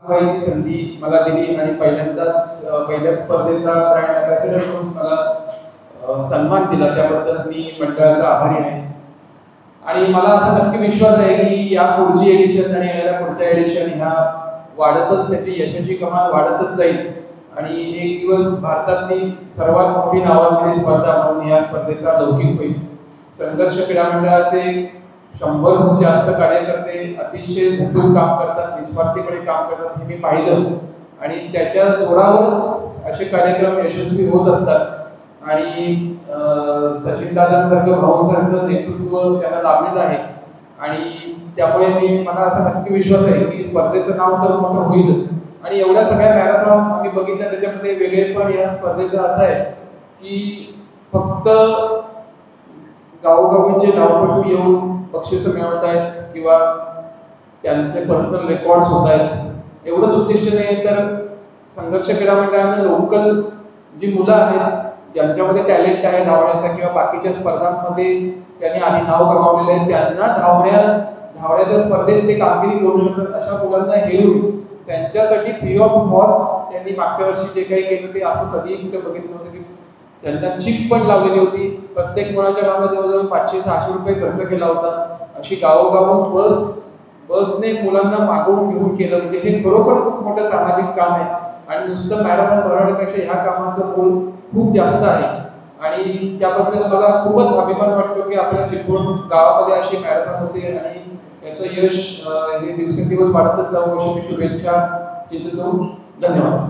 व्हायची संधी मला दिली आणि पहिल्याच स्पर्धेचा ब्रँड अँबॅसेडर म्हणून मला सन्मान दिला, त्याबद्दल मी मंडळाचा आभारी आहे. आणि मला असा नक्की विश्वास आहे की या पुढची एडिशन आणि येणाऱ्या पुढच्या एडिशन ह्या वाढतच, त्याची यशाची कमान वाढतच जाईल आणि एक दिवस भारतातली सर्वात मोठी नावाजलेली स्पर्धा म्हणून या स्पर्धेचा लौकिक होईल. संघर्ष क्रीडा मंडळाचे 100हून जास्त कार्यकर्ते अतिशय झटून काम करतात, निस्वार्थीपणे काम करतात, हे मी पाहिलं आणि त्याच्या जोरावरच असे कार्यक्रम यशस्वी होत असतात. आणि सचिन दादांसारखं भाऊंसारखं नेतृत्व त्यांना लाभलेलं आहे आणि त्यामुळे मला असा नक्की विश्वास आहे की स्पर्धेचं नाव तर मोठं होईलच. आणि एवढ्या सगळ्या मॅरेथॉन आम्ही बघितल्या, त्याच्यामध्ये वेगळेपण या स्पर्धेचं असं आहे की फक्त गावोगावीचे धावपटू येऊन बक्षिसं मिळवत आहेत किंवा त्यांचे पर्सनल रेकॉर्ड्स होत आहेत एवढंच उद्दिष्ट नाही, तर संघर्ष क्रीडा मंडळानं लोकल जी मुलं आहेत ज्यांच्यामध्ये टॅलेंट आहे धावण्याचा किंवा बाकीच्या स्पर्धांमध्ये त्यांनी आधी नाव कमावलेलं आहे, त्यांना धावण्याच्या स्पर्धेत ते कामगिरी करू शकतात अशा मुलांना हेरून त्यांच्यासाठी फ्री ऑफ कॉस्ट त्यांनी मागच्या वर्षी जे काही केलं ते असं कधीही कुठे बघितलं नव्हतं की त्यांना चिप पण लावलेली होती. प्रत्येक मुलाच्या मागे जवळजवळ 500-600 रुपये खर्च केला होता. अशी गावोगावून बसने मुलांना मागवून घेऊन केलं, म्हणजे हे खरोखर खूप मोठं सामाजिक काम आहे आणि नुसतं मॅरेथॉन भरवण्यापेक्षा ह्या कामाचं मोल खूप जास्त आहे. आणि त्याबद्दल मला खूपच अभिमान वाटतो की आपल्या चिपळूण गावामध्ये अशी मॅरेथॉन होते आणि याचं यश हे दिवसेंदिवस वाढतच जावं अशी मी शुभेच्छा देतो. धन्यवाद.